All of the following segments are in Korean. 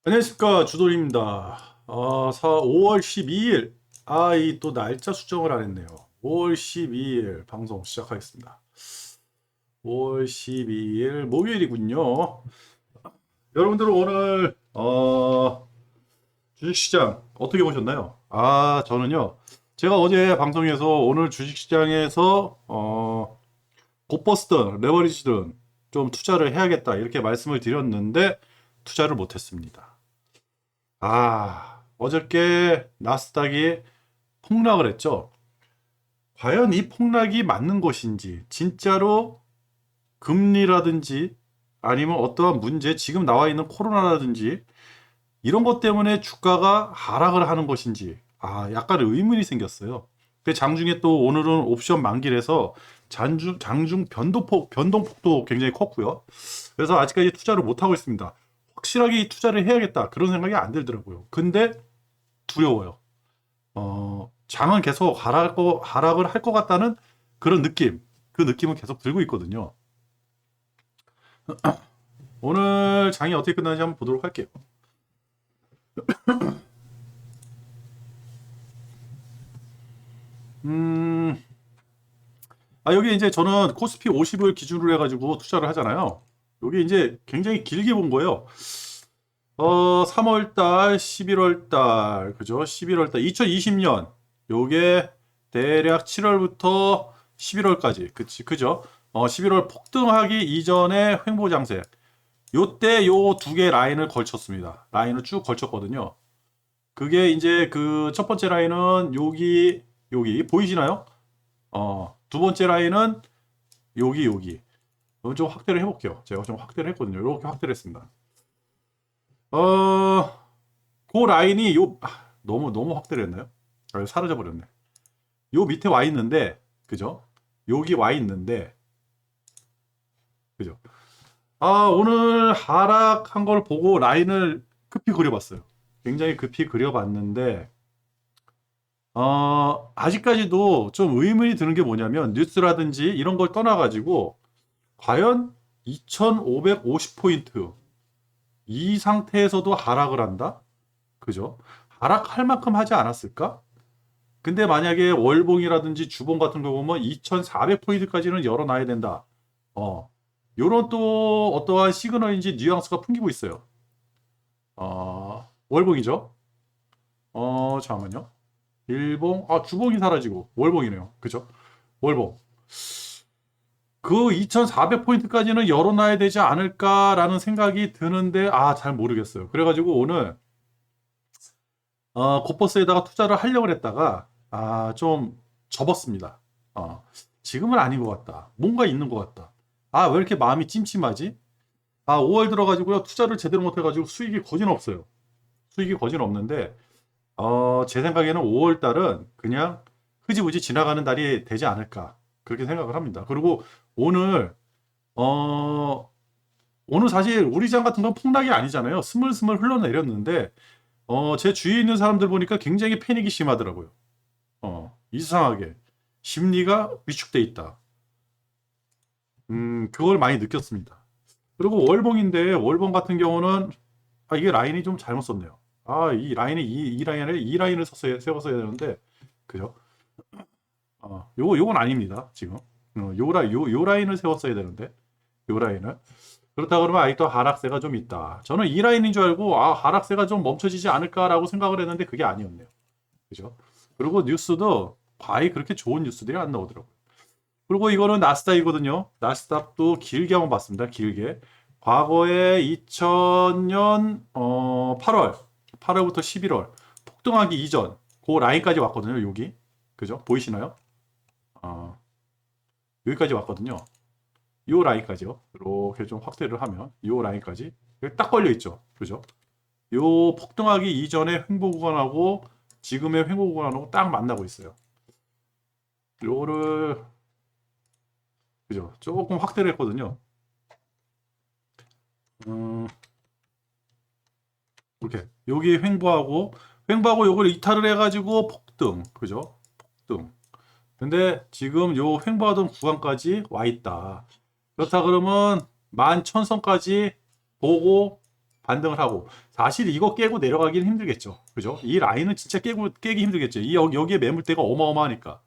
안녕하십니까, 주돌입니다. 5월 12일. 이 또 날짜 수정을 안 했네요. 5월 12일 방송 시작하겠습니다. 5월 12일 목요일이군요. 여러분들 오늘 주식시장 어떻게 보셨나요? 저는요. 제가 어제 방송에서 오늘 주식시장에서 곧버스든 레버리지든 좀 투자를 해야겠다 이렇게 말씀을 드렸는데 투자를 못했습니다. 어저께 나스닥이 폭락을 했죠. 과연 이 폭락이 맞는 것인지, 진짜로 금리라든지 아니면 어떠한 문제, 지금 나와 있는 코로나라든지 이런 것 때문에 주가가 하락을 하는 것인지, 약간 의문이 생겼어요. 근데 장중에 또 오늘은 옵션 만기라서 장중 변동폭도 굉장히 컸고요. 그래서 아직까지 투자를 못하고 있습니다. 확실하게 이 투자를 해야겠다. 그런 생각이 안 들더라고요. 근데 두려워요. 장은 계속 하락을 할 것 같다는 그런 느낌, 그 느낌은 계속 들고 있거든요. 오늘 장이 어떻게 끝나는지 한번 보도록 할게요. 음, 여기 이제 저는 코스피 50을 기준으로 해가지고 투자를 하잖아요. 여기 이제 굉장히 길게 본 거예요. 3월 달, 11월 달, 그죠? 11월 달, 2020년, 요게 대략 7월부터 11월까지, 그죠? 11월 폭등하기 이전의 횡보장세. 요때 요 두 개 라인을 걸쳤습니다. 라인을 쭉 걸쳤거든요. 그게 이제 그 첫 번째 라인은 여기 보이시나요? 두 번째 라인은 여기. 이건 좀 확대를 해볼게요. 제가 좀 확대를 했거든요. 이렇게 확대를 했습니다. 어, 그 라인이 너무 확대를 했나요? 사라져 버렸네. 요 밑에 와 있는데, 그죠? 여기 와 있는데, 그죠? 오늘 하락한 걸 보고 라인을 급히 그려봤어요. 굉장히 급히 그려봤는데, 아직까지도 좀 의문이 드는 게 뭐냐면, 뉴스라든지 이런 걸 떠나가지고, 과연 2550포인트 이 상태에서도 하락을 한다? 그죠? 하락할 만큼 하지 않았을까? 근데 만약에 월봉이라든지 주봉 같은 거 보면 2400포인트까지는 열어놔야 된다. 요런 또 어떠한 시그널인지 뉘앙스가 풍기고 있어요. 월봉이죠. 잠깐만요. 일봉, 주봉이 사라지고 월봉이네요. 그죠? 월봉. 그 2400포인트까지는 열어놔야 되지 않을까라는 생각이 드는데, 잘 모르겠어요. 그래가지고 오늘, 곧버스에다가 투자를 하려고 했다가, 좀 접었습니다. 지금은 아닌 것 같다. 뭔가 있는 것 같다. 왜 이렇게 마음이 찜찜하지? 5월 들어가지고요. 투자를 제대로 못해가지고 수익이 거진 없어요. 수익이 거진 없는데, 제 생각에는 5월 달은 그냥 흐지부지 지나가는 달이 되지 않을까. 그렇게 생각을 합니다. 그리고 오늘, 어, 오늘 사실 우리 장 같은 건 폭락이 아니잖아요. 스물스물 흘러내렸는데, 제 주위에 있는 사람들 보니까 굉장히 패닉이 심하더라고요. 이상하게. 심리가 위축돼 있다. 그걸 많이 느꼈습니다. 그리고 월봉인데, 월봉 같은 경우는, 이게 라인이 좀 잘못 썼네요. 이 라인이, 이 라인을, 이 라인을 세웠어야 되는데, 그죠? 요건 아닙니다, 지금. 요 라인을 세웠어야 되는데, 요 라인을. 그렇다 그러면 아직도 하락세가 좀 있다. 저는 이 라인인 줄 알고, 하락세가 좀 멈춰지지 않을까라고 생각을 했는데, 그게 아니었네요. 그죠? 그리고 뉴스도 과히 그렇게 좋은 뉴스들이 안 나오더라고요. 그리고 이거는 나스닥이거든요. 나스닥도 길게 한번 봤습니다. 길게. 과거에 2000년 8월부터 11월 폭등하기 이전 그 라인까지 왔거든요. 여기. 그죠? 보이시나요? 어, 여기까지 왔거든요. 요 라인까지요. 이렇게 좀 확대를 하면 요 라인까지 여기 딱 걸려 있죠. 그죠? 요 폭등하기 이전의 횡보 구간하고 지금의 횡보 구간하고 딱 만나고 있어요. 요거를 그죠? 조금 확대를 했거든요. 음, 이렇게 여기 횡보하고 요걸 이탈을 해가지고 폭등, 그죠? 폭등. 근데 지금 요 횡보하던 구간까지 와 있다. 그렇다 그러면 11,000선까지 보고 반등을 하고 사실 이거 깨고 내려가기는 힘들겠죠. 그죠? 이 라인은 진짜 깨기 힘들겠죠. 여기에 매물대가 어마어마하니까.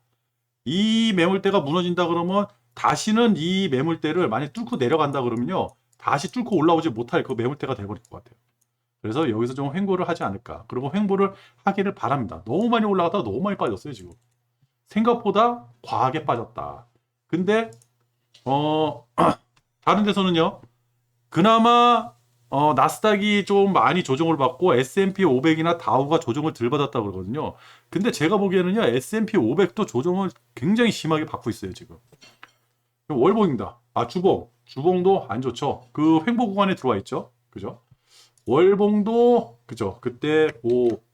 이 매물대가 무너진다 그러면 다시는 이 매물대를 만약 뚫고 내려간다 그러면요. 다시 뚫고 올라오지 못할 그 매물대가 돼버릴 것 같아요. 그래서 여기서 좀 횡보를 하지 않을까. 그리고 횡보를 하기를 바랍니다. 너무 많이 올라갔다가 너무 많이 빠졌어요, 지금. 생각보다 과하게 빠졌다. 근데 다른 데서는요. 그나마 나스닥이 좀 많이 조정을 받고 S&P 500이나 다우가 조정을 덜 받았다고 그러거든요. 근데 제가 보기에는요. S&P 500도 조정을 굉장히 심하게 받고 있어요, 지금. 월봉입니다. 아, 주봉. 주봉도 안 좋죠. 그 횡보 구간에 들어와 있죠. 그죠? 월봉도 그죠. 그때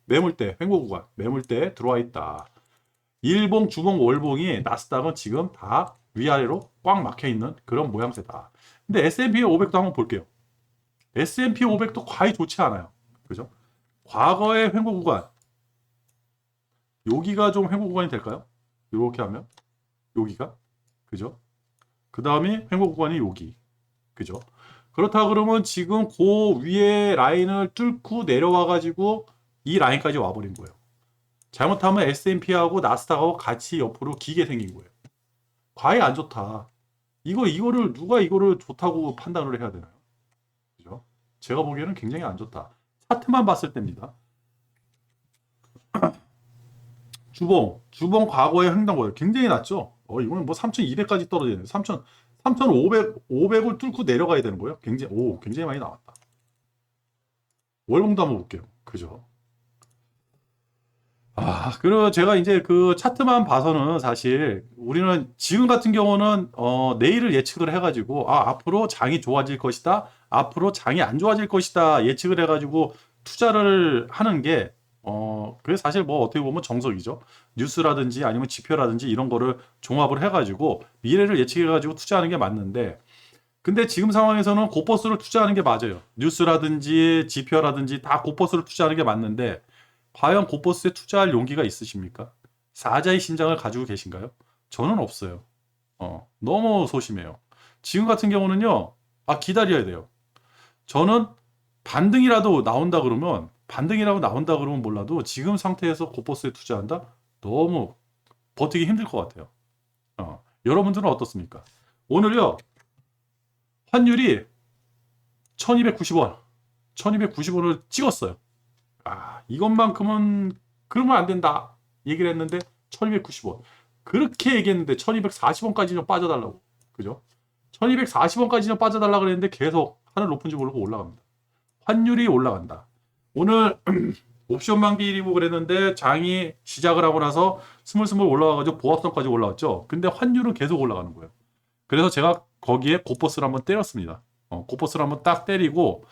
매물대, 횡보 구간, 매물대 들어와 있다. 일봉, 주봉, 월봉이 나스닥은 지금 다 위아래로 꽉 막혀 있는 그런 모양새다. 근데 S&P 500도 한번 볼게요. S&P 500도 과히 좋지 않아요. 그죠? 과거의 횡보 구간. 여기가 좀 횡보 구간이 될까요? 이렇게 하면 여기가 그죠? 그 다음에 횡보 구간이 여기 그죠? 그렇다 그러면 지금 그 위에 라인을 뚫고 내려와 가지고 이 라인까지 와버린 거예요. 잘못하면 S&P하고 나스닥하고 같이 옆으로 기게 생긴 거예요. 과히 안 좋다. 이거를 누가 이거를 좋다고 판단을 해야 되나요? 그죠? 제가 보기에는 굉장히 안 좋다. 차트만 봤을 때입니다. 주봉 과거의 횡단보도 굉장히 낮죠? 이거는 뭐 3,200까지 떨어지네. 3,500을 뚫고 내려가야 되는 거예요? 굉장히 많이 나왔다. 월봉도 한번 볼게요. 그죠? 그리고 제가 이제 그 차트만 봐서는 사실 우리는 지금 같은 경우는 내일을 예측을 해가지고 앞으로 장이 좋아질 것이다. 앞으로 장이 안 좋아질 것이다. 예측을 해가지고 투자를 하는 게 그게 사실 뭐 어떻게 보면 정석이죠. 뉴스라든지 아니면 지표라든지 이런 거를 종합을 해가지고 미래를 예측해가지고 투자하는 게 맞는데 근데 지금 상황에서는 고버스를 투자하는 게 맞아요. 뉴스라든지 지표라든지 다 고버스를 투자하는 게 맞는데 과연 고버스에 투자할 용기가 있으십니까? 사자의 심장을 가지고 계신가요? 저는 없어요. 너무 소심해요. 지금 같은 경우는요, 기다려야 돼요. 저는 반등이라고 나온다 그러면 몰라도 지금 상태에서 고버스에 투자한다? 너무 버티기 힘들 것 같아요. 여러분들은 어떻습니까? 오늘요, 환율이 1290원, 1290원을 찍었어요. 이것만큼은 그러면 안 된다 얘기를 했는데 1290원 그렇게 얘기했는데 1240원까지 좀 빠져달라고 그죠? 1240원까지 좀 빠져달라고 그랬는데 계속 하늘 높은 줄 모르고 올라갑니다. 환율이 올라간다. 오늘 옵션 만기일이고 그랬는데 장이 시작을 하고 나서 스물스물 올라와가지고 보합선까지 올라왔죠. 근데 환율은 계속 올라가는 거예요. 그래서 제가 거기에 고버스를 한번 때렸습니다. 고버스를 한번 딱 때리고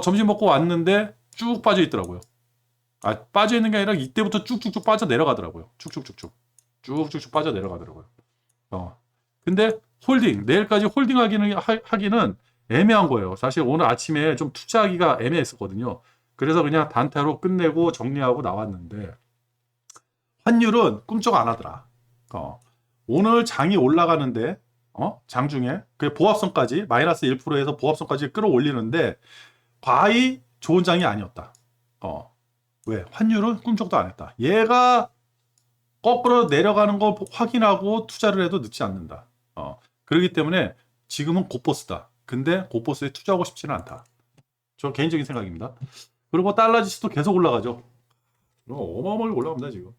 점심 먹고 왔는데 쭉 빠져 있더라고요. 빠져 있는 게 아니라 이때부터 쭉쭉쭉 빠져 내려가더라고요. 쭉쭉쭉 빠져 내려가더라고요. 근데 내일까지 하기는 애매한 거예요. 사실 오늘 아침에 좀 투자하기가 애매했었거든요. 그래서 그냥 단타로 끝내고 정리하고 나왔는데 환율은 꿈쩍 안 하더라. 오늘 장이 올라가는데 장중에 그 보합선까지 마이너스 1%에서 보합선까지 끌어올리는데 과히 좋은 장이 아니었다. 왜? 환율은 꿈쩍도 안 했다. 얘가 거꾸로 내려가는 거 확인하고 투자를 해도 늦지 않는다. 그렇기 때문에 지금은 고버스다. 근데 고버스에 투자하고 싶지는 않다. 저 개인적인 생각입니다. 그리고 달러 지수도 계속 올라가죠. 어마어마하게 올라갑니다, 지금.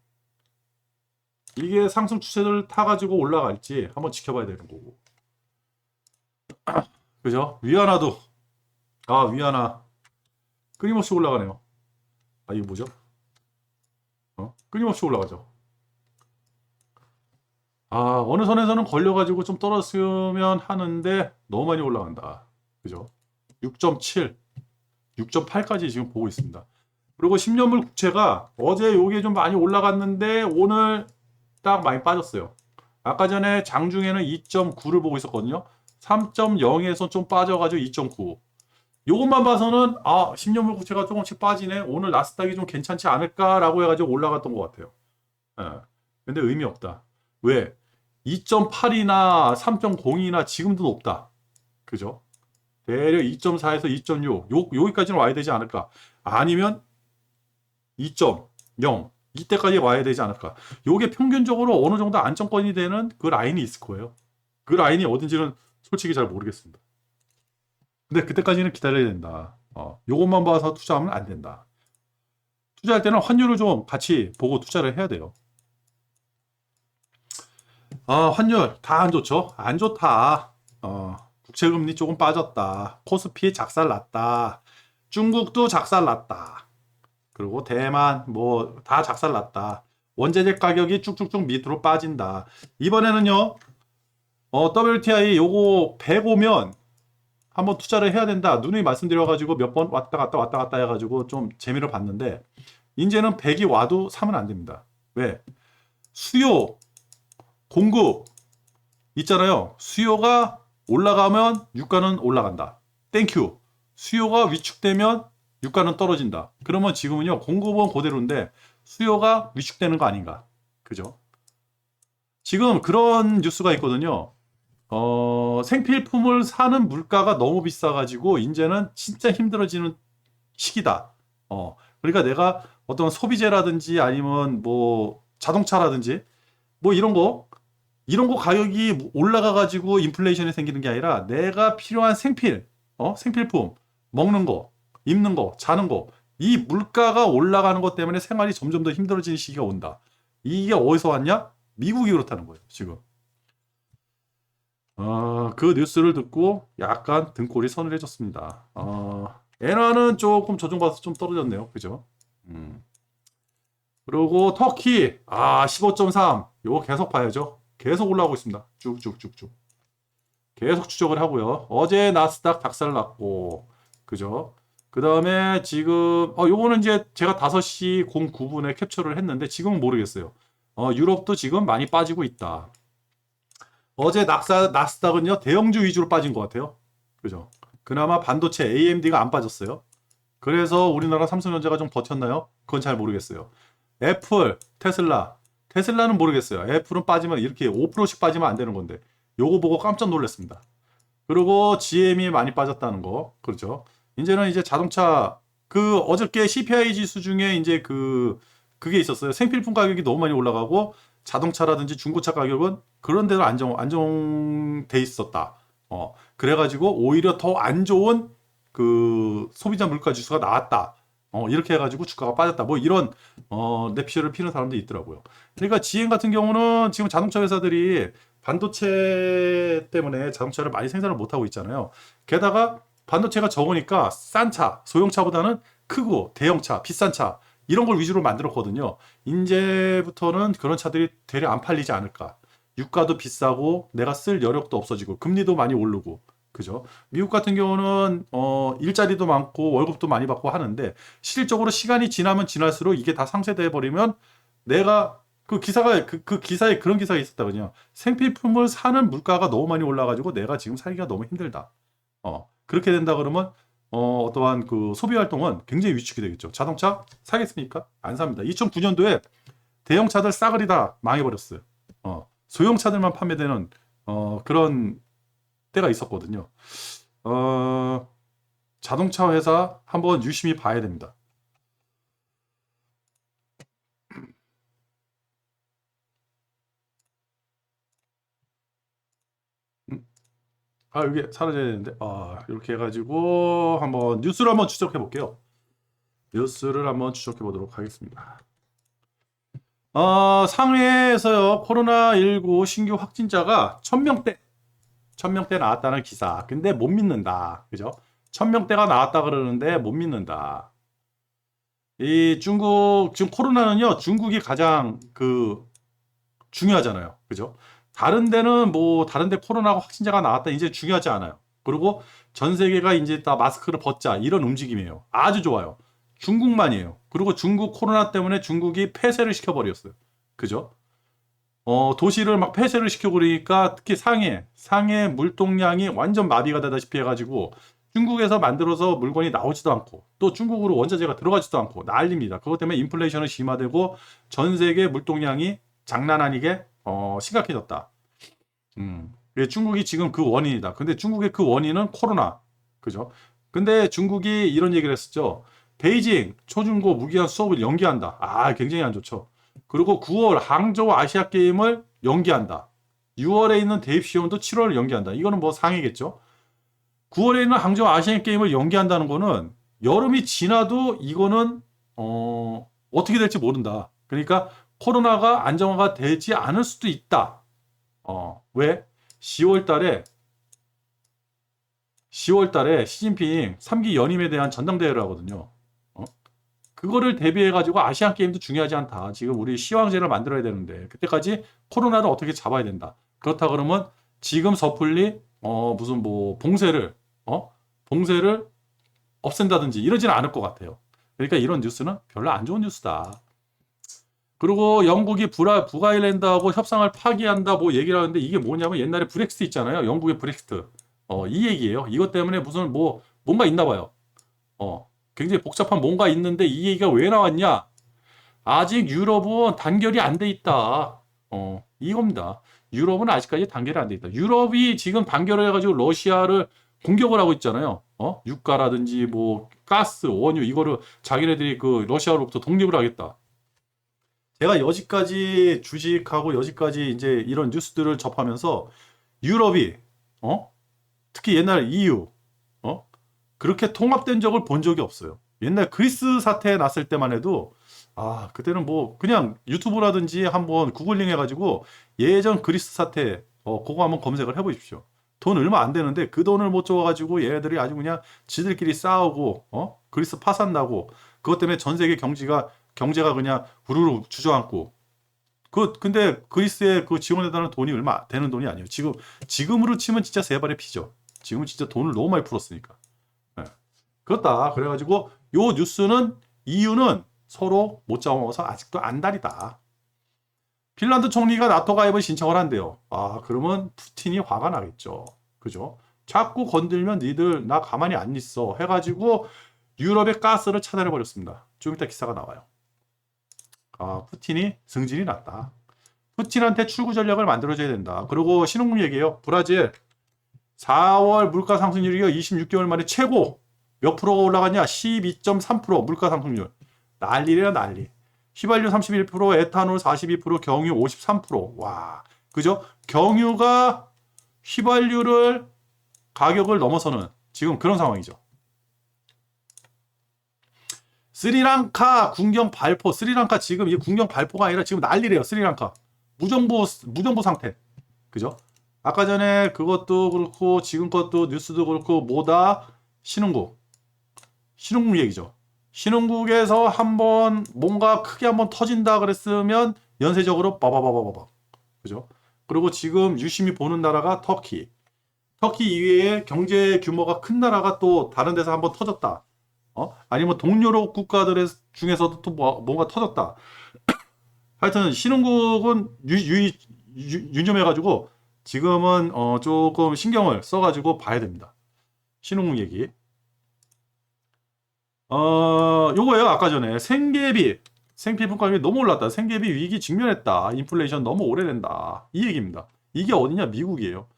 이게 상승 추세를 타가지고 올라갈지 한번 지켜봐야 되는 거고. 그죠? 위안화도. 위안화. 끊임없이 올라가네요. 이거 뭐죠? 끊임없이 올라가죠. 어느 선에서는 걸려가지고 좀 떨어졌으면 하는데 너무 많이 올라간다. 그죠? 6.7, 6.8까지 지금 보고 있습니다. 그리고 10년물 국채가 어제 요게 좀 많이 올라갔는데 오늘 딱 많이 빠졌어요. 아까 전에 장중에는 2.9를 보고 있었거든요. 3.0에서 좀 빠져가지고 2.9. 요것만 봐서는 10년물 국채가 조금씩 빠지네. 오늘 나스닥이 좀 괜찮지 않을까라고 해가지고 올라갔던 것 같아요. 근데 의미 없다. 왜? 2.8이나 3.0이나 지금도 높다. 그죠? 대략 2.4에서 2.6 여기까지는 와야 되지 않을까. 아니면 2.0 이때까지 와야 되지 않을까. 요게 평균적으로 어느 정도 안정권이 되는 그 라인이 있을 거예요. 그 라인이 어딘지는 솔직히 잘 모르겠습니다. 근데 그때까지는 기다려야 된다. 요것만 봐서 투자하면 안 된다. 투자할 때는 환율을 좀 같이 보고 투자를 해야 돼요. 환율 다 안 좋죠? 안 좋다. 국채금리 조금 빠졌다. 코스피 작살났다. 중국도 작살났다. 그리고 대만 뭐 다 작살났다. 원재재 가격이 쭉쭉쭉 밑으로 빠진다. 이번에는요. WTI 요거 100 오면 한번 투자를 해야 된다. 누누이 말씀드려가지고 몇 번 왔다 갔다 해가지고 좀 재미를 봤는데 이제는 100이 와도 사면 안 됩니다. 왜? 수요, 공급 있잖아요. 수요가 올라가면 유가는 올라간다. 땡큐. 수요가 위축되면 유가는 떨어진다. 그러면 지금은요. 공급은 그대로인데 수요가 위축되는 거 아닌가. 그죠? 지금 그런 뉴스가 있거든요. 생필품을 사는 물가가 너무 비싸가지고 이제는 진짜 힘들어지는 시기다. 그러니까 내가 어떤 소비재라든지 아니면 뭐 자동차라든지 뭐 이런 거 가격이 올라가가지고 인플레이션이 생기는 게 아니라 내가 필요한 생필품, 먹는 거, 입는 거, 자는 거, 이 물가가 올라가는 것 때문에 생활이 점점 더 힘들어지는 시기가 온다. 이게 어디서 왔냐? 미국이 그렇다는 거예요, 지금. 그 뉴스를 듣고 약간 등골이 서늘해졌습니다. 엔화는 조금 조정받아서 좀 떨어졌네요. 그죠? 그리고 터키, 15.3. 요거 계속 봐야죠. 계속 올라오고 있습니다. 쭉쭉쭉쭉. 계속 추적을 하고요. 어제 나스닥 작살났고, 그죠? 그 다음에 지금, 요거는 이제 제가 5시 09분에 캡처를 했는데 지금은 모르겠어요. 유럽도 지금 많이 빠지고 있다. 어제 나스닥은요, 대형주 위주로 빠진 것 같아요. 그죠? 그나마 반도체 AMD가 안 빠졌어요. 그래서 우리나라 삼성전자가 좀 버텼나요? 그건 잘 모르겠어요. 애플, 테슬라는 모르겠어요. 애플은 빠지면 이렇게 5%씩 빠지면 안 되는 건데. 요거 보고 깜짝 놀랐습니다. 그리고 GM이 많이 빠졌다는 거. 그렇죠. 이제는 이제 자동차, 어저께 CPI 지수 중에 이제 그게 있었어요. 생필품 가격이 너무 많이 올라가고 자동차라든지 중고차 가격은 그런 데로 안정돼 있었다. 그래가지고 오히려 더 안 좋은 그 소비자 물가 지수가 나왔다. 이렇게 해가지고 주가가 빠졌다. 뭐 이런 뇌피셜을 피는 사람도 있더라고요. 그러니까 GM 같은 경우는 지금 자동차 회사들이 반도체 때문에 자동차를 많이 생산을 못 하고 있잖아요. 게다가 반도체가 적으니까 싼 차, 소형차보다는 크고 대형차, 비싼 차 이런 걸 위주로 만들었거든요. 이제부터는 그런 차들이 되려 안 팔리지 않을까. 유가도 비싸고 내가 쓸 여력도 없어지고 금리도 많이 오르고 그죠? 미국 같은 경우는 일자리도 많고 월급도 많이 받고 하는데 실질적으로 시간이 지나면 지날수록 이게 다 상쇄돼 버리면 내가 그 기사가 그 기사에 그런 기사가 있었다거든요. 생필품을 사는 물가가 너무 많이 올라가지고 내가 지금 살기가 너무 힘들다. 그렇게 된다 그러면 어떠한 그 소비 활동은 굉장히 위축이 되겠죠. 자동차 사겠습니까? 안 삽니다. 2009년도에 대형차들 싸그리 다 망해버렸어요. 소형차들만 판매되는 그런 때가 있었거든요. 자동차 회사 한번 유심히 봐야 됩니다. 이게 사라져야 되는데 이렇게 해가지고 한번 뉴스를 한번 추적해 볼게요. 뉴스를 한번 추적해 보도록 하겠습니다. 상해에서요 코로나19 신규 확진자가 1000명대 나왔다는 기사. 근데 못 믿는다. 그죠? 1000명대가 나왔다 그러는데 못 믿는다. 이 중국 지금 코로나는요 중국이 가장 중요하잖아요. 그죠? 다른 데 코로나 확진자가 나왔다 이제 중요하지 않아요. 그리고 전 세계가 이제 다 마스크를 벗자 이런 움직임이에요. 아주 좋아요. 중국만이에요. 그리고 중국 코로나 때문에 중국이 폐쇄를 시켜버렸어요. 그죠? 도시를 막 폐쇄를 시켜버리니까 특히 상해 물동량이 완전 마비가 되다시피 해가지고 중국에서 만들어서 물건이 나오지도 않고 또 중국으로 원자재가 들어가지도 않고 난립니다. 그것 때문에 인플레이션은 심화되고 전 세계 물동량이 장난 아니게 심각해졌다. 중국이 지금 그 원인이다. 근데 중국의 그 원인은 코로나. 그죠? 근데 중국이 이런 얘기를 했었죠. 베이징 초중고 무기한 수업을 연기한다. 아, 굉장히 안 좋죠. 그리고 9월 항저우 아시아 게임을 연기한다. 6월에 있는 대입 시험도 7월을 연기한다. 이거는 뭐 상이겠죠. 9월에 있는 항저우 아시안 게임을 연기한다는 거는 여름이 지나도 이거는 어떻게 될지 모른다. 그러니까 코로나가 안정화가 되지 않을 수도 있다. 왜? 10월 달에 10월 달에 시진핑 3기 연임에 대한 전당대회를 하거든요. 어? 그거를 대비해 가지고 아시안 게임도 중요하지 않다. 지금 우리 시황제를 만들어야 되는데 그때까지 코로나를 어떻게 잡아야 된다. 그렇다 그러면 지금 섣불리 무슨 뭐 봉쇄를 없앤다든지 이러지는 않을 것 같아요. 그러니까 이런 뉴스는 별로 안 좋은 뉴스다. 그리고 영국이 북아일랜드하고 협상을 파기한다 뭐 얘기를 하는데 이게 뭐냐면 옛날에 브렉시트 있잖아요. 영국의 브렉시트. 이 얘기예요. 이것 때문에 무슨 뭐 뭔가 있나 봐요. 굉장히 복잡한 뭔가 있는데 이 얘기가 왜 나왔냐? 아직 유럽은 단결이 안 돼 있다. 이겁니다. 유럽은 아직까지 단결이 안 돼 있다. 유럽이 지금 단결을 해가지고 러시아를 공격을 하고 있잖아요. 유가라든지 뭐 가스, 원유 이거를 자기네들이 그 러시아로부터 독립을 하겠다. 제가 여지까지 주식하고 여지까지 이제 이런 뉴스들을 접하면서 유럽이 어? 특히 옛날 EU 어? 그렇게 통합된 적을 본 적이 없어요. 옛날 그리스 사태 났을 때만 해도 그때는 뭐 그냥 유튜브라든지 한번 구글링 해가지고 예전 그리스 사태 그거 한번 검색을 해보십시오. 돈 얼마 안 되는데 그 돈을 못 줘가지고 얘네들이 아주 그냥 지들끼리 싸우고 그리스 파산 나고 그것 때문에 전 세계 경제가 그냥 우르르 주저앉고 근데 그리스에 그 지원해달라는 돈이 얼마 되는 돈이 아니에요. 지금으로 치면 진짜 세 발의 피죠. 지금은 진짜 돈을 너무 많이 풀었으니까. 예. 그렇다. 그래가지고 요 뉴스는 이유는 서로 못 잡아먹어서 아직도 안달이다. 핀란드 총리가 나토 가입을 신청을 한대요. 그러면 푸틴이 화가 나겠죠. 그죠? 자꾸 건들면 니들 나 가만히 안 있어 해가지고 유럽의 가스를 차단해 버렸습니다. 좀 이따 기사가 나와요. 푸틴이 승진이 났다. 푸틴한테 출구 전략을 만들어줘야 된다. 그리고 신흥국 얘기예요. 브라질 4월 물가 상승률이 26개월 만에 최고. 몇 프로가 올라갔냐? 12.3% 물가 상승률. 난리래요, 난리. 휘발유 31%, 에탄올 42%, 경유 53%. 와, 그죠? 경유가 휘발유를 가격을 넘어서는 지금 그런 상황이죠. 스리랑카 군경 발포. 스리랑카 지금 이 군경 발포가 아니라 지금 난리래요. 스리랑카. 무정부 상태. 그죠? 아까 전에 그것도 그렇고 지금 것도 뉴스도 그렇고 뭐다? 신흥국 얘기죠. 신흥국에서 한번 뭔가 크게 한번 터진다 그랬으면 연쇄적으로 빠바바바바바. 그죠? 그리고 지금 유심히 보는 나라가 터키. 터키 이외에 경제 규모가 큰 나라가 또 다른 데서 한번 터졌다. 아니면 동유럽 국가들 중에서도 또 뭔가 터졌다. 하여튼 신흥국은 유념해가지고 지금은 조금 신경을 써가지고 봐야 됩니다. 신흥국 얘기. 요거예요. 아까 전에 생필품 가격이 너무 올랐다. 생계비 위기 직면했다. 인플레이션 너무 오래된다. 이 얘기입니다. 이게 어디냐? 미국이에요.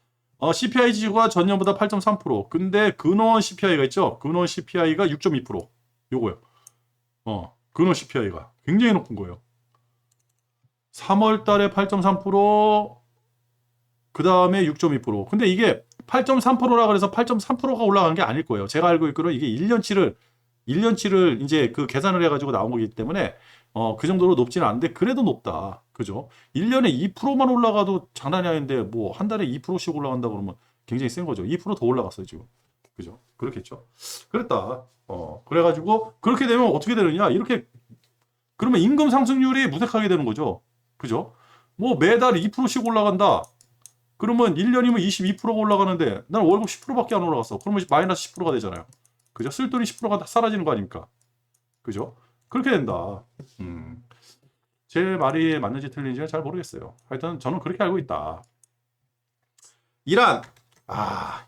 CPI 지수가 전년보다 8.3%. 근데 근원 CPI가 있죠? 근원 CPI가 6.2%. 요거요. 근원 CPI가 굉장히 높은 거예요. 3월 달에 8.3%, 그 다음에 6.2%. 근데 이게 8.3%라 그래서 8.3%가 올라간 게 아닐 거예요. 제가 알고 있기로 이게 1년치를 이제 그 계산을 해가지고 나온 거기 때문에 그 정도로 높지는 않은데 그래도 높다. 그죠? 1년에 2%만 올라가도 장난이 아닌데 뭐 한 달에 2%씩 올라간다 그러면 굉장히 센 거죠. 2%더 올라갔어요, 지금. 그죠? 그렇겠죠. 그랬다. 그래가지고 그렇게 되면 어떻게 되느냐? 이렇게 그러면 임금 상승률이 무색하게 되는 거죠. 그죠? 뭐 매달 2%씩 올라간다. 그러면 1년이면 22%가 올라가는데 난 월급 10%밖에 안 올라갔어. 그러면 마이너스 10%가 되잖아요. 그죠? 쓸 돈이 10%가 사라지는 거 아닙니까? 그죠? 그렇게 된다. 제 말이 맞는지 틀린지는 잘 모르겠어요. 하여튼 저는 그렇게 알고 있다. 이란.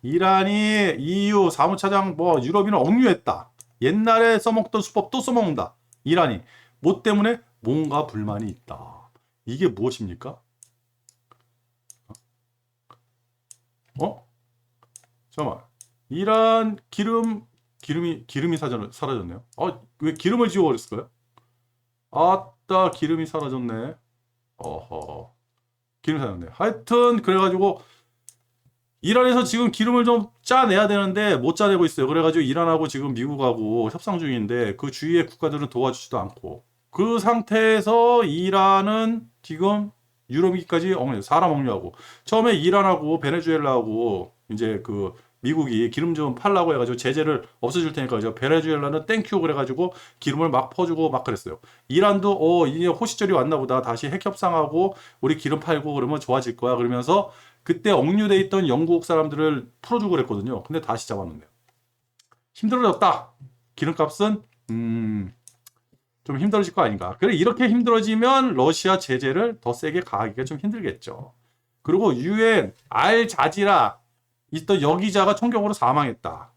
이란이 EU 사무차장 뭐 유럽인을 억류했다. 옛날에 써먹던 수법 또 써먹는다. 이란이. 뭐 때문에? 뭔가 불만이 있다. 이게 무엇입니까? 잠깐만. 이란 기름이 사라졌네요. 왜 기름을 지워버렸을까요? 아따, 기름이 사라졌네. 어허. 기름이 사라졌네. 하여튼, 그래가지고, 이란에서 지금 기름을 좀 짜내야 되는데, 못 짜내고 있어요. 그래가지고, 이란하고 지금 미국하고 협상 중인데, 그 주위의 국가들은 도와주지도 않고, 그 상태에서 이란은 지금 유럽기까지 사람 억류하고, 처음에 이란하고 베네수엘라하고, 이제 그, 미국이 기름 좀 팔라고 해가지고 제재를 없애줄 테니까 그죠. 베네수엘라는 땡큐 그래가지고 기름을 막 퍼주고 막 그랬어요. 이란도 이제 호시절이 왔나 보다. 다시 핵 협상하고 우리 기름 팔고 그러면 좋아질 거야. 그러면서 그때 억류돼 있던 영국 사람들을 풀어주고 그랬거든요. 근데 다시 잡아놓네요. 힘들어졌다. 기름값은 좀 힘들어질 거 아닌가. 그래 이렇게 힘들어지면 러시아 제재를 더 세게 가하기가 좀 힘들겠죠. 그리고 유엔 알자지라 있던 여기자가 총격으로 사망했다.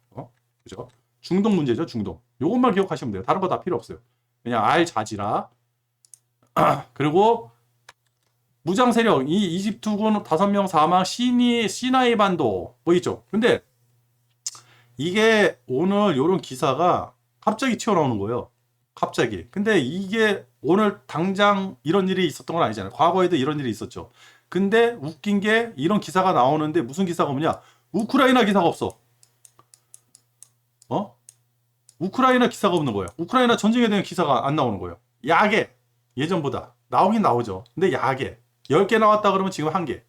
그죠? 중동 문제죠, 중동. 요것만 기억하시면 돼요. 다른 거 다 필요 없어요. 그냥 알자지라. 그리고 무장 세력, 이 이집트군 5명 사망, 시나이 반도 뭐 있죠. 근데 이게 오늘 요런 기사가 갑자기 튀어나오는 거예요. 갑자기. 근데 이게 오늘 당장 이런 일이 있었던 건 아니잖아요. 과거에도 이런 일이 있었죠. 근데 웃긴 게 이런 기사가 나오는데 무슨 기사가 뭐냐? 우크라이나 기사가 없어. 우크라이나 기사가 없는 거예요. 우크라이나 전쟁에 대한 기사가 안 나오는 거예요. 야게. 예전보다. 나오긴 나오죠. 근데 야게. 10개 나왔다 그러면 지금 1개.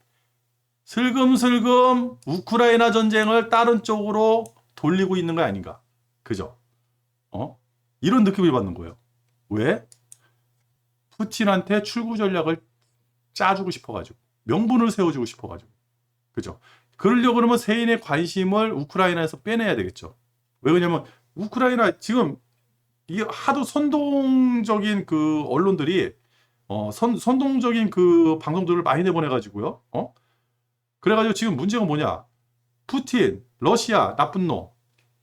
슬금슬금 우크라이나 전쟁을 다른 쪽으로 돌리고 있는 거 아닌가. 그죠? 이런 느낌을 받는 거예요. 왜? 푸틴한테 출구 전략을 짜주고 싶어가지고. 명분을 세워주고 싶어가지고. 그죠? 그러려고 그러면 세인의 관심을 우크라이나에서 빼내야 되겠죠. 왜 그러냐면 우크라이나 지금 이 하도 선동적인 그 언론들이 선동적인 그 방송들을 많이 내보내가지고요. 그래가지고 지금 문제가 뭐냐? 푸틴, 러시아 나쁜 놈,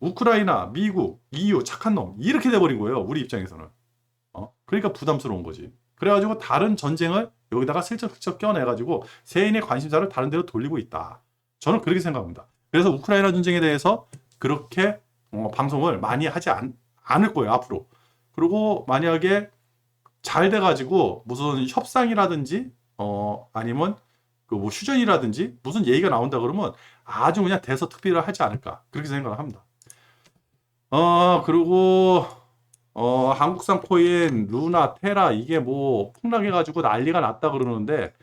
우크라이나, 미국, EU 착한 놈 이렇게 돼버린 거예요. 우리 입장에서는. 그러니까 부담스러운 거지. 그래가지고 다른 전쟁을 여기다가 슬쩍슬쩍 껴내가지고 세인의 관심사를 다른 데로 돌리고 있다. 저는 그렇게 생각합니다. 그래서 우크라이나 전쟁에 대해서 그렇게 방송을 많이 하지 않을 거예요, 앞으로. 그리고 만약에 잘 돼가지고 무슨 협상이라든지, 아니면 그 뭐 휴전이라든지 무슨 얘기가 나온다 그러면 아주 그냥 대서특필을 하지 않을까. 그렇게 생각을 합니다. 그리고, 한국산 코인, 루나, 테라, 이게 뭐 폭락해가지고 난리가 났다 그러는데,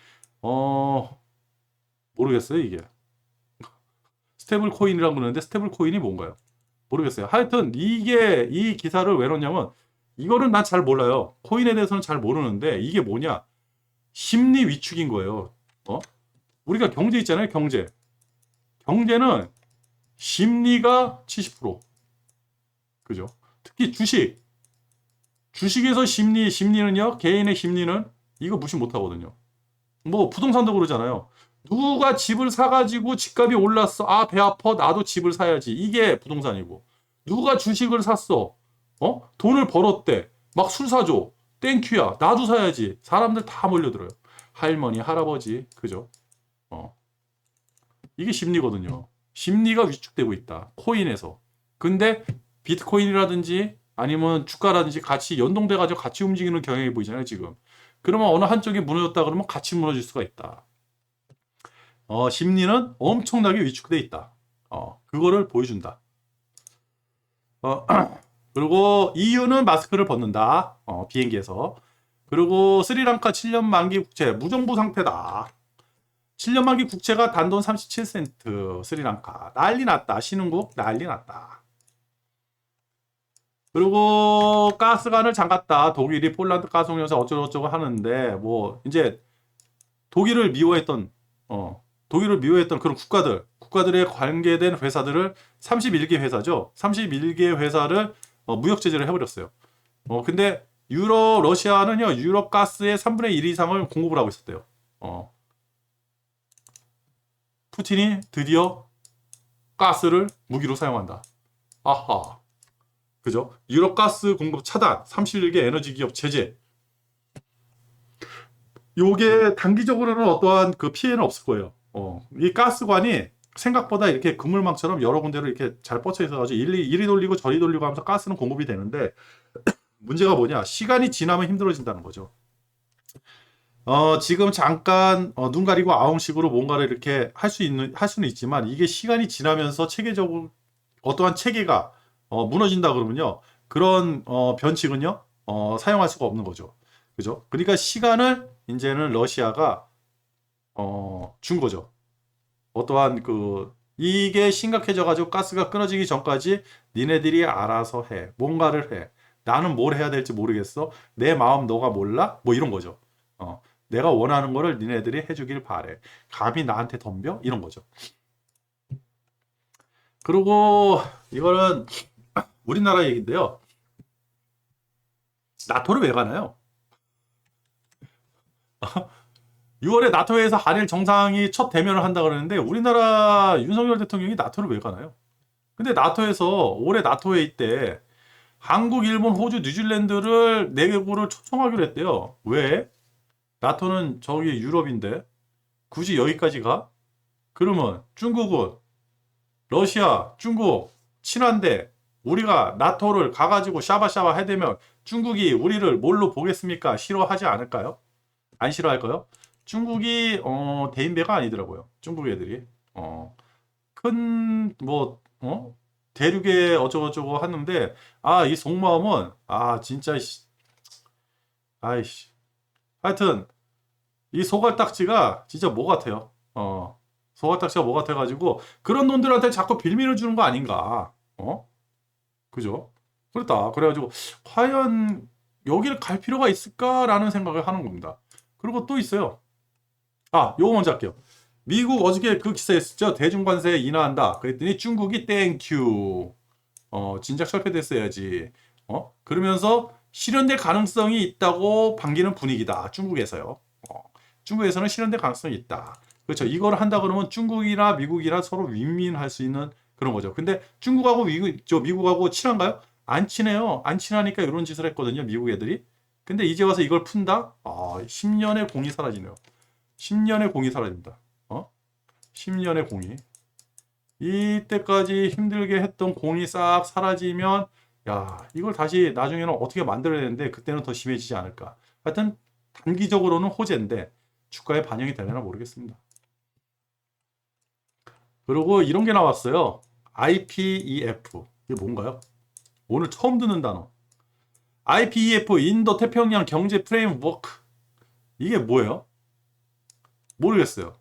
모르겠어요, 이게. 스테이블 코인이라고 그러는데 스테이블 코인이 뭔가요? 모르겠어요. 하여튼 이 기사를 왜 넣냐면 이거는 난 잘 몰라요. 코인에 대해서는 잘 모르는데 이게 뭐냐? 심리 위축인 거예요. 우리가 경제 있잖아요, 경제. 경제는 심리가 70%. 그죠? 특히 주식에서 심리는요, 개인의 심리는 이거 무시 못 하거든요. 뭐 부동산도 그러잖아요. 누가 집을 사가지고 집값이 올랐어. 아, 배 아파. 나도 집을 사야지. 이게 부동산이고. 누가 주식을 샀어. 돈을 벌었대. 막 술 사줘. 땡큐야. 나도 사야지. 사람들 다 몰려들어요. 할머니, 할아버지. 그죠? 이게 심리거든요. 심리가 위축되고 있다. 코인에서. 근데 비트코인이라든지 아니면 주가라든지 같이 연동돼가지고 같이 움직이는 경향이 보이잖아요, 지금. 그러면 어느 한쪽이 무너졌다 그러면 같이 무너질 수가 있다. 심리는 엄청나게 위축돼 있다. 그거를 보여준다. 그리고 EU는 마스크를 벗는다. 비행기에서. 그리고 스리랑카 7년 만기 국채 무정부 상태다. 7년 만기 국채가 단돈 37센트. 스리랑카 난리 났다. 신흥국 난리 났다. 그리고 가스관을 잠갔다. 독일이 폴란드 가스 공연사 어쩌고저쩌고 하는데 뭐 이제 독일을 미워했던 그런 국가들에 관계된 회사들을 31개 회사죠. 31개 회사를 무역 제재를 해버렸어요. 근데 러시아는요, 유럽 가스의 3분의 1 이상을 공급을 하고 있었대요. 푸틴이 드디어 가스를 무기로 사용한다. 아하. 그죠? 유럽 가스 공급 차단, 31개 에너지 기업 제재. 요게 단기적으로는 어떠한 그 피해는 없을 거예요. 이 가스관이 생각보다 이렇게 그물망처럼 여러 군데로 이렇게 잘 뻗쳐 있어가지고 이리 돌리고 저리 돌리고 하면서 가스는 공급이 되는데 문제가 뭐냐? 시간이 지나면 힘들어진다는 거죠. 지금 잠깐 눈 가리고 아웅식으로 뭔가를 이렇게 할 수는 있지만 이게 시간이 지나면서 체계적으로 어떠한 체계가 무너진다 그러면요. 그런 변칙은요. 사용할 수가 없는 거죠. 그죠? 그러니까 시간을 이제는 러시아가 준 거죠. 어떠한 이게 심각해져 가지고 가스가 끊어지기 전까지 니네들이 알아서 해. 뭔가를 해. 나는 뭘 해야 될지 모르겠어. 내 마음 너가 몰라? 뭐 이런 거죠. 내가 원하는 거를 니네들이 해주길 바래. 감히 나한테 덤벼? 이런 거죠. 그리고 이거는 우리나라 얘기인데요. 나토를 왜 가나요? 6월에 나토에서 한일 정상이 첫 대면을 한다 그러는데 우리나라 윤석열 대통령이 나토를 왜 가나요? 근데 나토에서 올해 나토 회의 때 한국, 일본, 호주, 뉴질랜드를 4개국을 초청하기로 했대요. 왜? 나토는 저기 유럽인데 굳이 여기까지 가? 그러면 중국은 러시아, 중국 친한데 우리가 나토를 가가지고 샤바샤바 해대면 중국이 우리를 뭘로 보겠습니까? 싫어하지 않을까요? 안 싫어할까요? 중국이 대인배가 아니더라고요. 중국 애들이 큰 대륙에 어쩌고저쩌고 하는데 이 속마음은 진짜 아이씨 하여튼 이 소갈딱지가 진짜 뭐 같아요. 소갈딱지가 뭐 같아가지고 그런 놈들한테 자꾸 빌미를 주는 거 아닌가. 그죠? 그렇다. 그래가지고 과연 여기를 갈 필요가 있을까라는 생각을 하는 겁니다. 그리고 또 있어요. 요거 먼저 할게요. 미국 어저께 그 기사에 썼죠. 대중관세 인하한다. 그랬더니 중국이 땡큐. 진작 철폐됐어야지. 그러면서 실현될 가능성이 있다고 반기는 분위기다. 중국에서요. 중국에서는 실현될 가능성이 있다. 그렇죠. 이걸 한다 그러면 중국이나 미국이나 서로 윈윈할 수 있는 그런 거죠. 근데 중국하고 미국하고 친한가요? 안 친해요. 안 친하니까 이런 짓을 했거든요. 미국 애들이. 근데 이제 와서 이걸 푼다? 10년의 공이 사라지네요. 10년의 공이 사라집니다. 10년의 공이. 이때까지 힘들게 했던 공이 싹 사라지면 이걸 다시 나중에는 어떻게 만들어야 되는데 그때는 더 심해지지 않을까. 하여튼 단기적으로는 호재인데 주가에 반영이 되려나 모르겠습니다. 그리고 이런 게 나왔어요. IPEF. 이게 뭔가요? 오늘 처음 듣는 단어. IPEF, 인도 태평양 경제 프레임워크. 이게 뭐예요? 모르겠어요.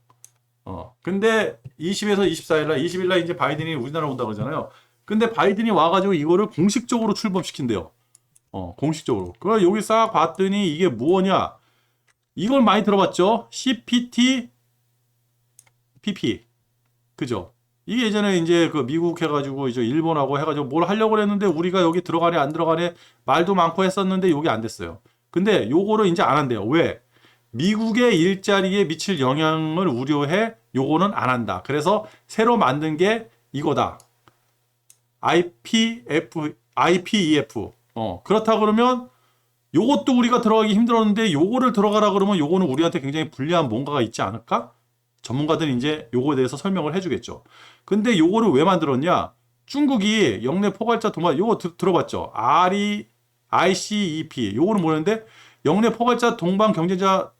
근데 20에서 24일날, 20일날 이제 바이든이 우리나라 온다 그러잖아요. 근데 바이든이 와가지고 이거를 공식적으로 출범시킨대요. 공식적으로. 그래 여기 싹 봤더니 이게 뭐냐? 이걸 많이 들어봤죠? CPTPP. 그죠? 이게 예전에 이제 그 미국 해가지고 이제 일본하고 해가지고 뭘 하려고 그랬는데 우리가 여기 들어가네 안 들어가네 말도 많고 했었는데 요게 안 됐어요. 근데 요거를 이제 안 한대요. 왜? 미국의 일자리에 미칠 영향을 우려해 요거는 안 한다. 그래서 새로 만든 게 이거다. IPEF. 그렇다 그러면 요것도 우리가 들어가기 힘들었는데 요거를 들어가라 그러면 요거는 우리한테 굉장히 불리한 뭔가가 있지 않을까? 전문가들이 이제 요거에 대해서 설명을 해주겠죠. 근데 요거를 왜 만들었냐? 중국이 영내 포괄자 도마 요거 들어봤죠? RCEP 요거는 뭐였는데 영내 포괄자 동반 경제자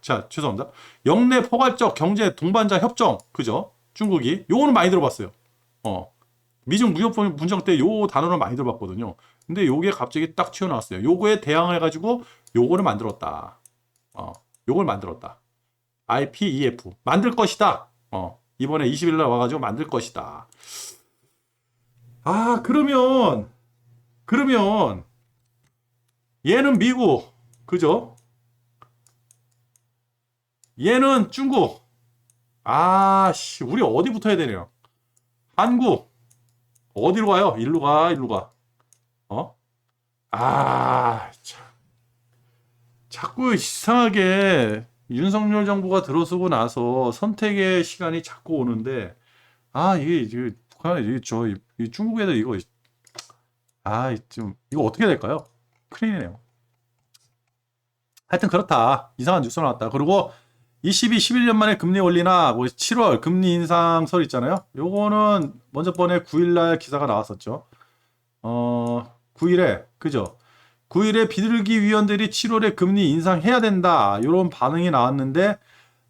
자 죄송합니다. 영내 포괄적 경제 동반자 협정 그죠? 중국이 요거는 많이 들어봤어요. 미중 무역 분쟁 때 요 단어를 많이 들어봤거든요. 근데 요게 갑자기 딱 튀어나왔어요. 요거에 대항을 해가지고 요거를 만들었다. 요걸 만들었다. IPEF 만들 것이다. 이번에 20일 날 와가지고 만들 것이다. 그러면 얘는 미국 그죠? 얘는 중국. 우리 어디 붙어야 되냐? 한국 어디로 가요? 일로 가, 일로 가. 참. 자꾸 이상하게 윤석열 정부가 들어서고 나서 선택의 시간이 자꾸 오는데, 이게 북한, 이 중국 애들 이거, 이거 어떻게 될까요? 큰일이네요. 하여튼 그렇다. 이상한 뉴스 나왔다. 그리고 ECB 11년 만에 금리 올리나 뭐 7월 금리 인상설 있잖아요. 요거는 먼저 번에 9일날 기사가 나왔었죠. 9일에 그죠? 9일에 비둘기 위원들이 7월에 금리 인상해야 된다. 이런 반응이 나왔는데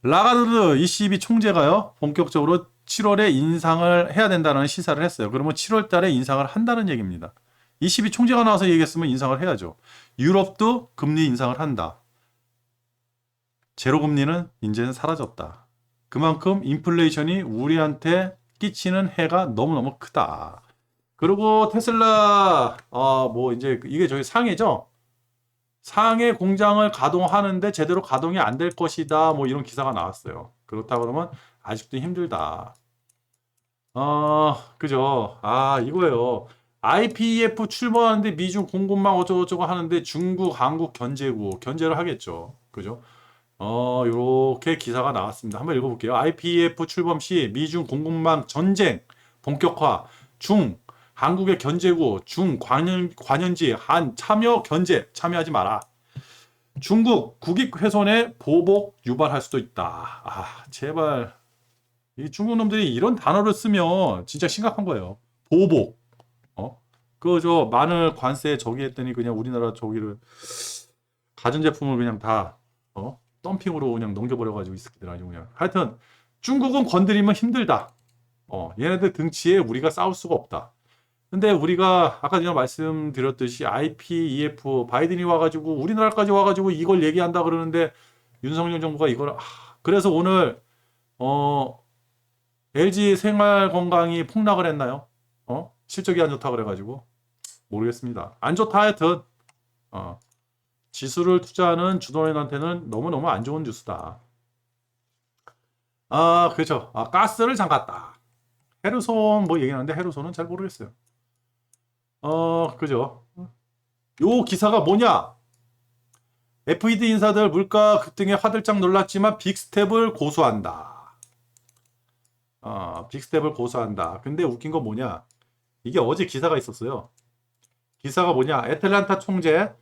라가르드 ECB 총재가요. 본격적으로 7월에 인상을 해야 된다는 시사를 했어요. 그러면 7월 달에 인상을 한다는 얘기입니다. ECB 총재가 나와서 얘기했으면 인상을 해야죠. 유럽도 금리 인상을 한다. 제로금리는 이제는 사라졌다. 그만큼 인플레이션이 우리한테 끼치는 해가 너무너무 크다. 그리고 테슬라 뭐 이제 이게 저희 상해죠. 상해 공장을 가동하는데 제대로 가동이 안 될 것이다. 뭐 이런 기사가 나왔어요. 그렇다 그러면 아직도 힘들다. 그죠. 이거예요. IPEF 출범하는데 미중 공급망 어쩌고저쩌고 하는데 중국, 한국 견제를 하겠죠. 그죠? 요렇게 기사가 나왔습니다. 한번 읽어볼게요. IPEF 출범 시 미중 공급망 전쟁 본격화, 한국의 견제구, 관연지, 한 참여하지 마라. 중국 국익 훼손에 보복 유발할 수도 있다. 제발. 이 중국 놈들이 이런 단어를 쓰면 진짜 심각한 거예요. 보복. 저 마늘 관세 저기 했더니 그냥 우리나라 저기를 가전제품을 그냥 다 덤핑으로 그냥 넘겨버려가지고 이 새끼들 아주 그냥. 하여튼 중국은 건드리면 힘들다. 얘네들 등치에 우리가 싸울 수가 없다. 근데 우리가 아까 전에 말씀드렸듯이 IPEF 바이든이 와가지고 우리나라까지 와가지고 이걸 얘기한다 그러는데 윤석열 정부가 이걸 그래서 오늘 LG 생활건강이 폭락을 했나요? 실적이 안 좋다 그래가지고 모르겠습니다. 안 좋다 하여튼 지수를 투자하는 주도인한테는 너무너무 안 좋은 뉴스다. 그렇죠. 가스를 잠갔다. 헤르손 뭐 얘기하는데 헤르손은 잘 모르겠어요. 그죠. 요 기사가 뭐냐? FED 인사들 물가 급등에 화들짝 놀랐지만 빅스텝을 고수한다. 빅스텝을 고수한다. 근데 웃긴 건 뭐냐? 이게 어제 기사가 있었어요. 기사가 뭐냐? 애틀란타 총재,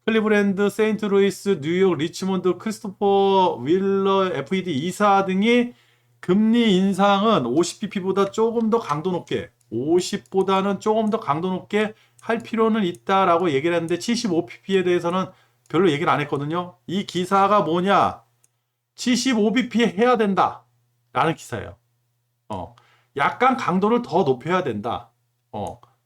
클리브랜드, 세인트루이스, 뉴욕, 리치몬드, 크리스토퍼 윌러 FED 이사 등이 금리 인상은 50bp보다 조금 더 강도 높게 50보다는 조금 더 강도 높게 할 필요는 있다라고 얘기를 했는데 75bp에 대해서는 별로 얘기를 안 했거든요. 이 기사가 뭐냐? 75bp 해야 된다 라는 기사예요. 약간 강도를 더 높여야 된다.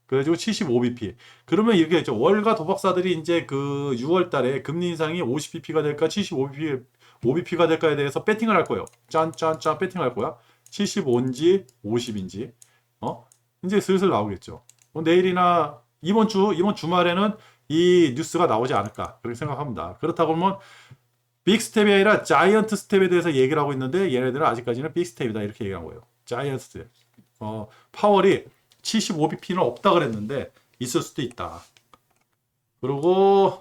그래가지고 75bp. 그러면 이렇게 했죠. 월가 도박사들이 이제 그 6월 달에 금리 인상이 50bp가 될까 75bp가 될까에 대해서 배팅을 할 거예요. 짠짠짠 배팅할 거야. 75인지 50인지. 이제 슬슬 나오겠죠. 내일이나 이번 주말에는 이 뉴스가 나오지 않을까 그렇게 생각합니다. 그렇다고 하면 빅 스텝이 아니라 자이언트 스텝에 대해서 얘기를 하고 있는데 얘네들은 아직까지는 빅 스텝이다 이렇게 얘기한 거예요. 자이언트 스텝. 파월이 75bp는 없다 그랬는데 있을 수도 있다. 그리고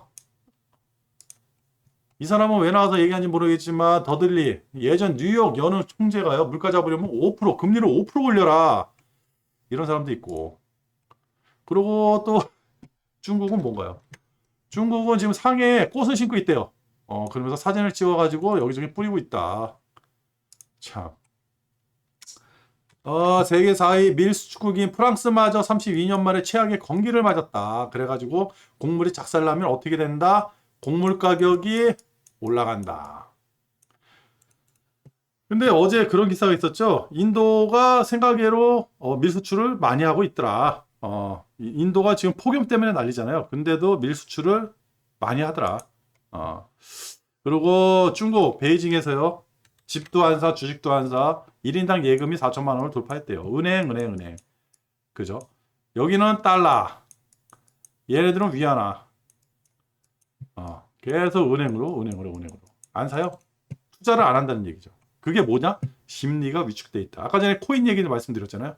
이 사람은 왜 나와서 얘기하는지 모르겠지만 더들리 예전 뉴욕 여느 총재가요 물가 잡으려면 5% 금리를 5% 올려라 이런 사람도 있고. 그리고 또 중국은 뭔가요? 중국은 지금 상해에 꽃을 심고 있대요. 그러면서 사진을 찍어가지고 여기저기 뿌리고 있다. 참. 세계 4위 밀수축국인 프랑스마저 32년 만에 최악의 건기를 맞았다. 그래가지고 곡물이 작살나면 어떻게 된다? 곡물 가격이 올라간다. 근데 어제 그런 기사가 있었죠. 인도가 생각외로 밀수출을 많이 하고 있더라. 인도가 지금 폭염 때문에 난리잖아요. 근데도 밀수출을 많이 하더라. 그리고 중국 베이징에서요. 집도 안 사, 주식도 안 사. 1인당 예금이 4천만 원을 돌파했대요. 은행. 그죠? 여기는 달러. 얘네들은 위안화. 계속 은행으로. 안 사요? 투자를 안 한다는 얘기죠. 그게 뭐냐? 심리가 위축돼 있다. 아까 전에 코인 얘기를 말씀드렸잖아요.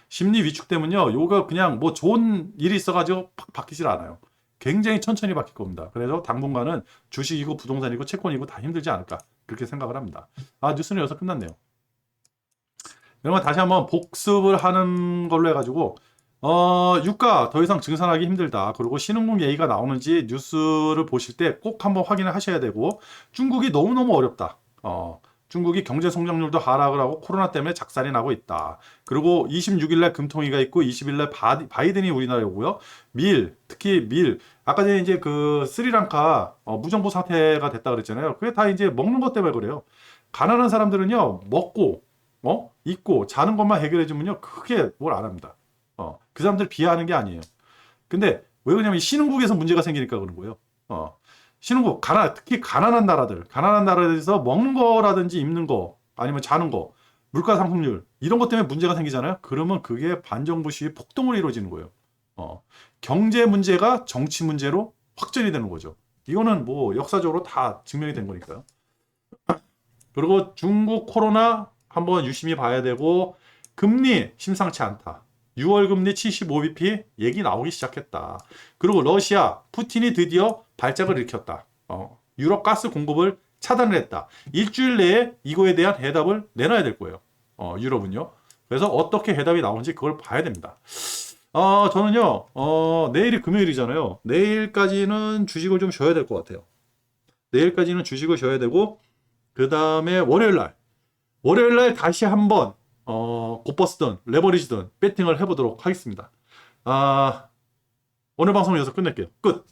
심리 위축되면요. 요가 그냥 뭐 좋은 일이 있어가지고 팍 바뀌질 않아요. 굉장히 천천히 바뀔 겁니다. 그래서 당분간은 주식이고 부동산이고 채권이고 다 힘들지 않을까. 그렇게 생각을 합니다. 뉴스는 여기서 끝났네요. 여러분 다시 한번 복습을 하는 걸로 해가지고 유가 더 이상 증산하기 힘들다. 그리고 신흥국 얘기가 나오는지 뉴스를 보실 때 꼭 한번 확인을 하셔야 되고 중국이 너무너무 어렵다. 중국이 경제 성장률도 하락을 하고 코로나 때문에 작살이 나고 있다. 그리고 26일 날 금통위가 있고 20일 날 바이든이 우리나라에 오고요. 특히 아까 전에 이제 그 스리랑카 무정부 상태가 됐다 그랬잖아요. 그게 다 이제 먹는 것 때문에 그래요. 가난한 사람들은요, 먹고, 입고, 자는 것만 해결해 주면요, 크게 뭘 안 합니다. 그 사람들 비하하는 게 아니에요. 근데 왜 그러냐면 이 신흥국에서 문제가 생기니까 그런 거예요. 신흥국, 특히 가난한 나라들에서 먹는 거라든지 입는 거, 아니면 자는 거, 물가 상승률, 이런 것 때문에 문제가 생기잖아요. 그러면 그게 반정부 시위 폭동으로 이루어지는 거예요. 경제 문제가 정치 문제로 확전이 되는 거죠. 이거는 뭐 역사적으로 다 증명이 된 거니까요. 그리고 중국 코로나 한번 유심히 봐야 되고, 금리 심상치 않다. 6월 금리 75bp 얘기 나오기 시작했다. 그리고 러시아 푸틴이 드디어 발작을 일으켰다. 유럽 가스 공급을 차단을 했다. 일주일 내에 이거에 대한 해답을 내놔야 될 거예요. 유럽은요. 그래서 어떻게 해답이 나오는지 그걸 봐야 됩니다. 저는요, 내일이 금요일이잖아요. 내일까지는 주식을 좀 쉬어야 될 것 같아요. 내일까지는 주식을 쉬어야 되고, 그 다음에 월요일 날 다시 한번 곧버스든 레버리지든 배팅을 해보도록 하겠습니다. 오늘 방송은 여기서 끝낼게요. 끝.